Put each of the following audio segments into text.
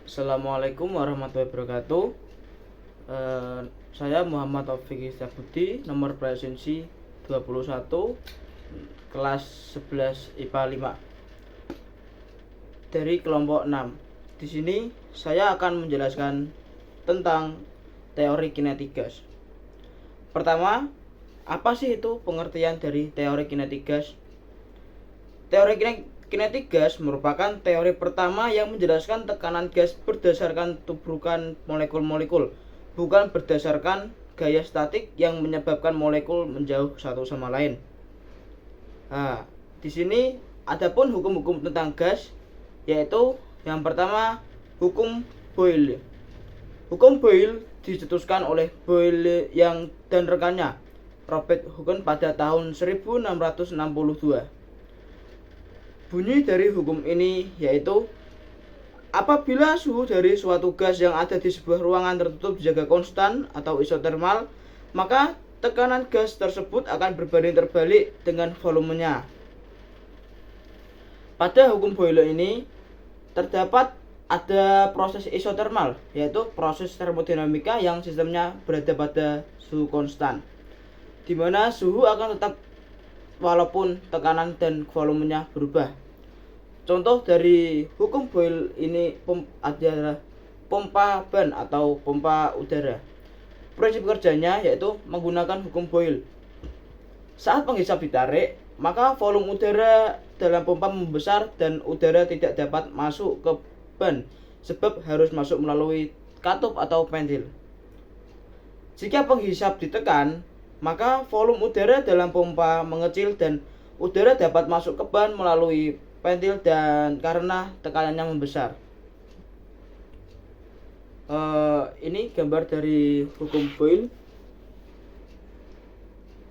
Assalamualaikum warahmatullahi wabarakatuh. Saya Muhammad Taufik Istiabudi, nomor presensi 21, kelas 11 IPA 5 dari kelompok 6. Di sini saya akan menjelaskan tentang teori kinetik gas. Pertama, apa sih itu pengertian dari teori kinetik gas? Teori kinetik gas merupakan teori pertama yang menjelaskan tekanan gas berdasarkan tubrukan molekul-molekul, bukan berdasarkan gaya statik yang menyebabkan molekul menjauh satu sama lain. Nah, di sini adapun hukum-hukum tentang gas, yaitu yang pertama hukum Boyle. Hukum Boyle dicetuskan oleh Boyle dan rekannya Robert Hugen pada tahun 1662. Bunyi dari hukum ini yaitu apabila suhu dari suatu gas yang ada di sebuah ruangan tertutup dijaga konstan atau isotermal, maka tekanan gas tersebut akan berbanding terbalik dengan volumenya. Pada hukum Boyle ini terdapat ada proses isotermal, yaitu proses termodinamika yang sistemnya berada pada suhu konstan, di mana suhu akan tetap walaupun tekanan dan volumenya berubah. Contoh dari hukum Boyle ini adalah pompa ban atau pompa udara. Prinsip kerjanya yaitu menggunakan hukum Boyle. Saat penghisap ditarik, maka volume udara dalam pompa membesar dan udara tidak dapat masuk ke ban sebab harus masuk melalui katup atau ventil. Jika penghisap ditekan, maka volume udara dalam pompa mengecil dan udara dapat masuk ke ban melalui ventil dan karena tekanannya membesar. Ini gambar dari hukum Boyle.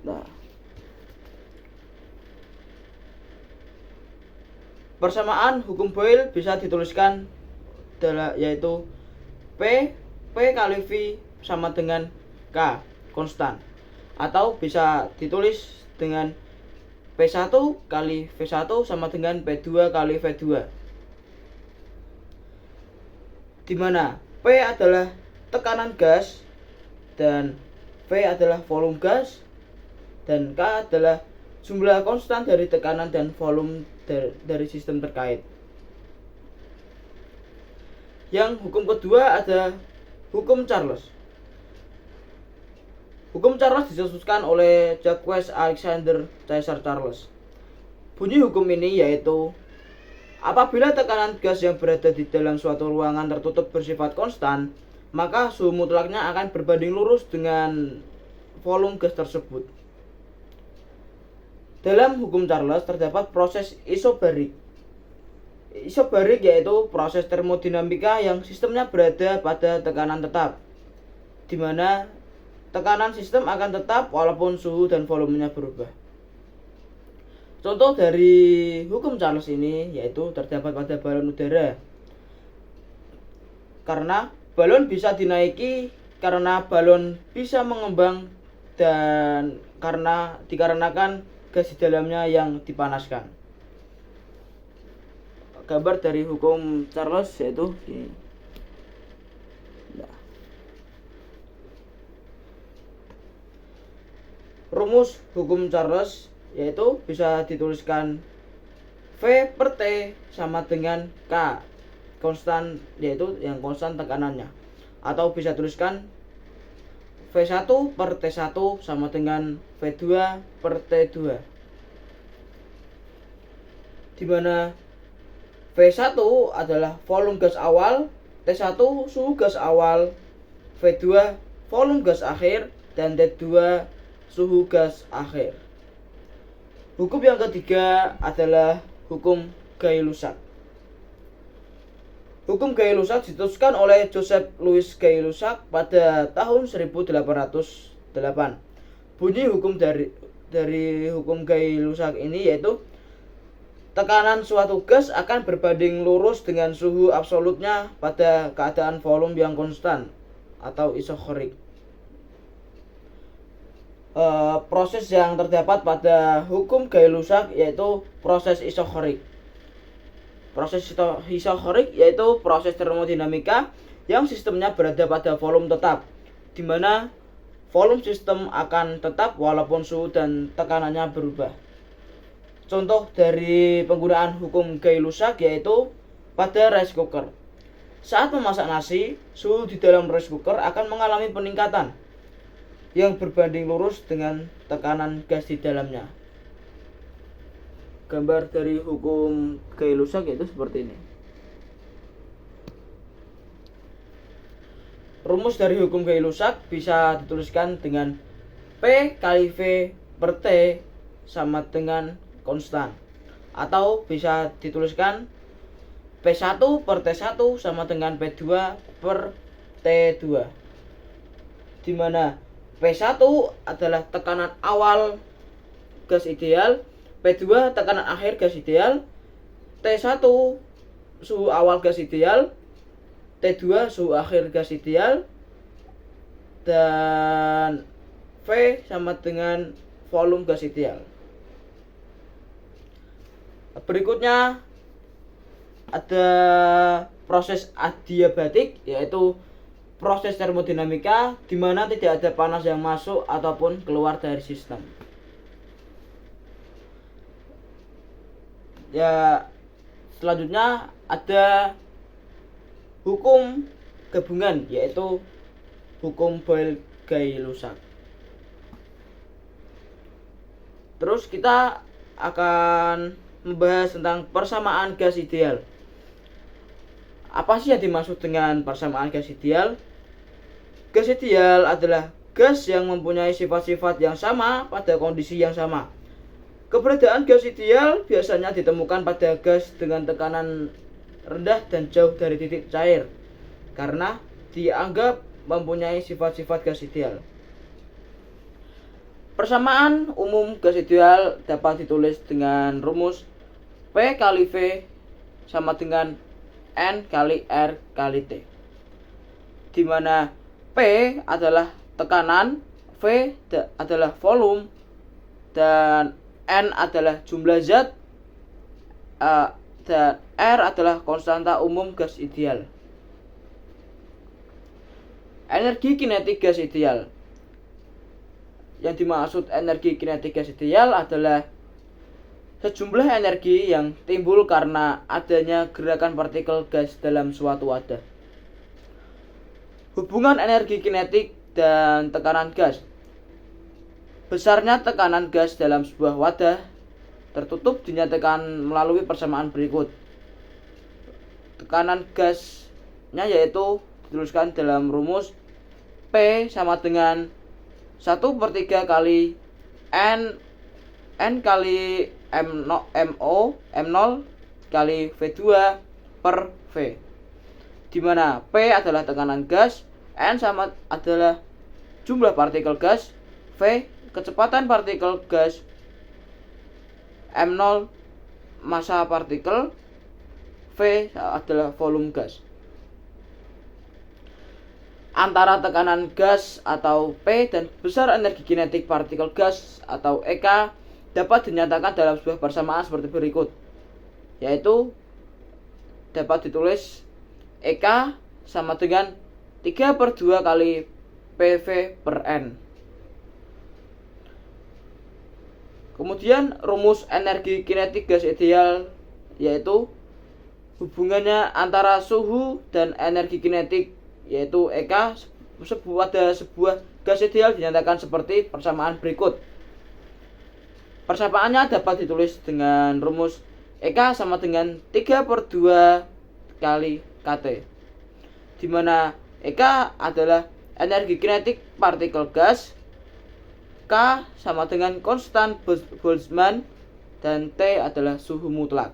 Nah, persamaan hukum Boyle bisa dituliskan yaitu P kali V sama dengan K konstan, atau bisa ditulis dengan P1 kali V1 sama dengan P2 kali V2, di mana P adalah tekanan gas dan V adalah volume gas dan K adalah jumlah konstan dari tekanan dan volume dari sistem terkait. Yang hukum kedua ada hukum Charles. Hukum Charles dicetuskan oleh Jacques Alexander Caesar Charles. Bunyi hukum ini yaitu apabila tekanan gas yang berada di dalam suatu ruangan tertutup bersifat konstan, maka suhu mutlaknya akan berbanding lurus dengan volume gas tersebut. Dalam hukum Charles terdapat proses isobarik. Isobarik yaitu proses termodinamika yang sistemnya berada pada tekanan tetap, di mana tekanan sistem akan tetap walaupun suhu dan volumenya berubah. Contoh dari hukum Charles ini yaitu terdapat pada balon udara. Karena balon bisa dinaiki karena balon bisa mengembang dan dikarenakan gas di dalamnya yang dipanaskan. Gambar dari hukum Charles yaitu ini. Rumus hukum Charles yaitu bisa dituliskan V per T sama dengan K konstan, yaitu yang konstan tekanannya, atau bisa tuliskan V1 per T1 sama dengan V2 per T2, di mana V1 adalah volume gas awal, T1 suhu gas awal, V2 volume gas akhir, dan T2 suhu gas akhir. Hukum yang ketiga adalah hukum Gay-Lussac. Hukum Gay-Lussac dicetuskan oleh Joseph Louis Gay-Lussac pada tahun 1808. Bunyi hukum dari hukum Gay-Lussac ini yaitu tekanan suatu gas akan berbanding lurus dengan suhu absolutnya pada keadaan volume yang konstan atau isochorik. Proses yang terdapat pada hukum Gay-Lussac yaitu proses isochorik. Proses isochorik yaitu proses termodinamika yang sistemnya berada pada volume tetap, di mana volume sistem akan tetap walaupun suhu dan tekanannya berubah. Contoh dari penggunaan hukum Gay-Lussac yaitu pada rice cooker. Saat memasak nasi, suhu di dalam rice cooker akan mengalami peningkatan yang berbanding lurus dengan tekanan gas di dalamnya. Gambar dari hukum Gay-Lussac yaitu seperti ini. Rumus dari hukum Gay-Lussac bisa dituliskan dengan P kali V per T sama dengan konstan, atau bisa dituliskan P1 per T1 sama dengan P2 per T2, di mana P1 adalah tekanan awal gas ideal, P2 tekanan akhir gas ideal, T1 suhu awal gas ideal, T2 suhu akhir gas ideal, dan V sama dengan volume gas ideal. Berikutnya ada proses adiabatik, yaitu proses termodinamika di mana tidak ada panas yang masuk ataupun keluar dari sistem. Ya, selanjutnya ada hukum gabungan yaitu hukum Boyle-Gay-Lussac. Terus kita akan membahas tentang persamaan gas ideal. Apa sih yang dimaksud dengan persamaan gas ideal? Gas ideal adalah gas yang mempunyai sifat-sifat yang sama pada kondisi yang sama. Keberadaan gas ideal biasanya ditemukan pada gas dengan tekanan rendah dan jauh dari titik cair, karena dianggap mempunyai sifat-sifat gas ideal. Persamaan umum gas ideal dapat ditulis dengan rumus P kali V sama dengan N kali R kali T, di mana P adalah tekanan, V adalah volume, dan N adalah jumlah zat, dan R adalah konstanta umum gas ideal. Energi kinetik gas ideal. Yang dimaksud energi kinetik gas ideal adalah sejumlah energi yang timbul karena adanya gerakan partikel gas dalam suatu wadah. Hubungan energi kinetik dan tekanan gas. Besarnya tekanan gas dalam sebuah wadah tertutup dinyatakan melalui persamaan berikut. Tekanan gasnya yaitu dituliskan dalam rumus P sama dengan 1/3 kali N kali M0 kali V2 per V, di mana P adalah tekanan gas, N sama adalah jumlah partikel gas, V kecepatan partikel gas, M0 massa partikel, V adalah volume gas. Antara tekanan gas atau P dan besar energi kinetik partikel gas atau EK dapat dinyatakan dalam sebuah persamaan seperti berikut, yaitu dapat ditulis EK sama dengan 3/2 kali PV per N. Kemudian rumus energi kinetik gas ideal yaitu hubungannya antara suhu dan energi kinetik yaitu EK pada sebuah gas ideal dinyatakan seperti persamaan berikut. Persamaannya dapat ditulis dengan rumus EK sama dengan 3/2 kali KT, di mana EK adalah energi kinetik partikel gas, K sama dengan konstan Boltzmann, dan T adalah suhu mutlak.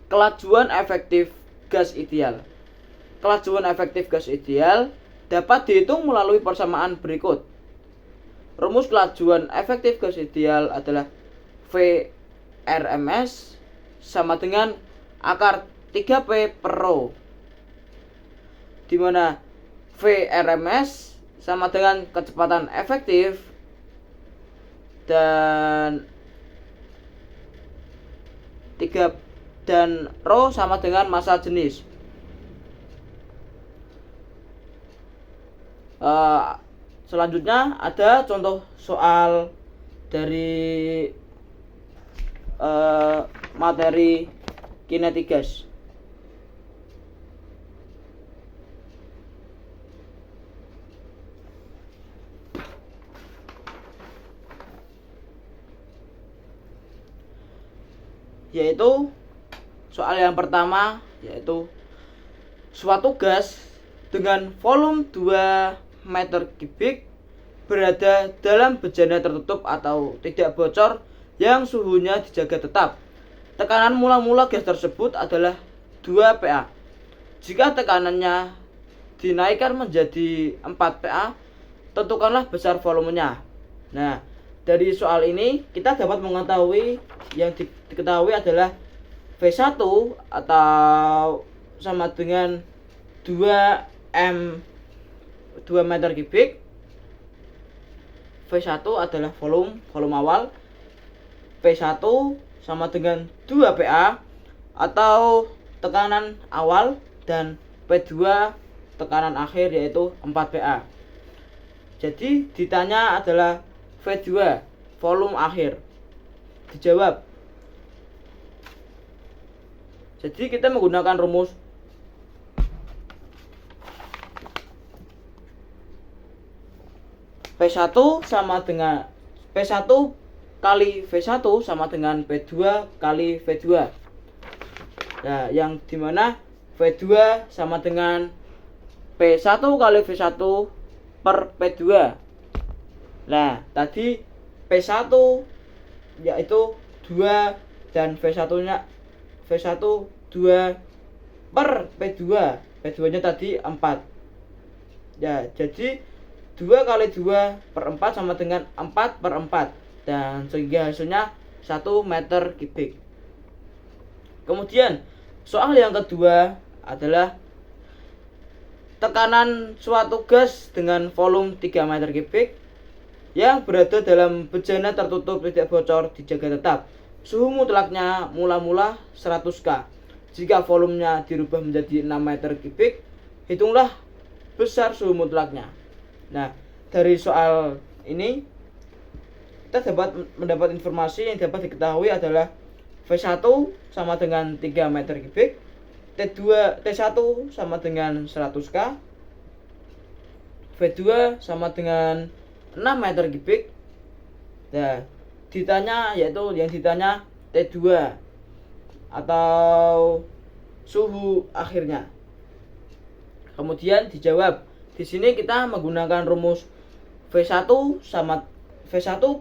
Kelajuan efektif gas ideal. Kelajuan efektif gas ideal dapat dihitung melalui persamaan berikut. Rumus kelajuan efektif gas ideal adalah VRMS sama dengan akar 3P per rho, di mana VRMS sama dengan kecepatan efektif dan 3 dan rho sama dengan massa jenis. Selanjutnya ada contoh soal dari materi kinetik gas. Yaitu soal yang pertama, yaitu suatu gas dengan volume 2 meter kubik berada dalam bejana tertutup atau tidak bocor yang suhunya dijaga tetap. Tekanan mula-mula gas tersebut adalah 2 PA. Jika tekanannya dinaikkan menjadi 4 PA, tentukanlah besar volumenya. Nah, dari soal ini kita dapat mengetahui yang diketahui adalah V1 atau sama dengan 2 meter kubik. V1 adalah volume awal. P1 sama dengan 2 PA atau tekanan awal, dan P2 tekanan akhir yaitu 4 PA. Jadi ditanya adalah V2 volume akhir. Dijawab. Jadi kita menggunakan rumus P1 sama dengan P1 kali V1 sama dengan P2 kali V2. Nah, yang dimana V2 sama dengan P1 kali V1 per P2. Nah, tadi P1 yaitu 2 dan V1-nya V1 2 per P2. P2-nya tadi 4. Ya, jadi 2 kali 2 per 4 sama dengan 4 per 4. Dan sehingga hasilnya 1 meter kubik. Kemudian soal yang kedua adalah tekanan suatu gas dengan volume 3 meter kubik yang berada dalam bejana tertutup tidak bocor dijaga tetap. Suhu mutlaknya mula-mula 100 K. Jika volumenya dirubah menjadi 6 meter kubik, hitunglah besar suhu mutlaknya. Nah, dari soal ini kita dapat mendapat informasi yang dapat diketahui adalah V1 sama dengan 3 meter kubik, T1 sama dengan 100 K, V2 sama dengan 6 meter kubik. Nah, yang ditanya T2 atau suhu akhirnya. Kemudian dijawab. Di sini kita menggunakan rumus V1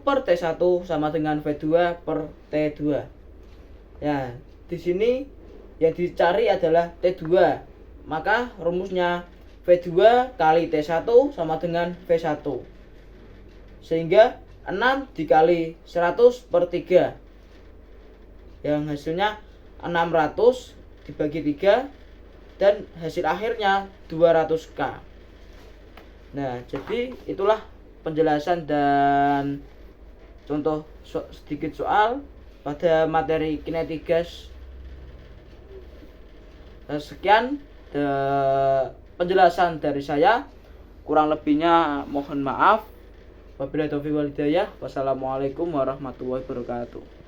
per T1 sama dengan V2 per T2. Ya, di sini yang dicari adalah T2. Maka rumusnya V2 kali T1 sama dengan V1. Sehingga 6 dikali 100 per 3. Yang hasilnya 600 dibagi 3 dan hasil akhirnya 200 K. Nah, jadi itulah penjelasan dan contoh sedikit soal pada materi kinetik gas. Sekian penjelasan dari saya. Kurang lebihnya mohon maaf. Wabillahi taufiq wal hidayah. Wassalamualaikum warahmatullahi wabarakatuh.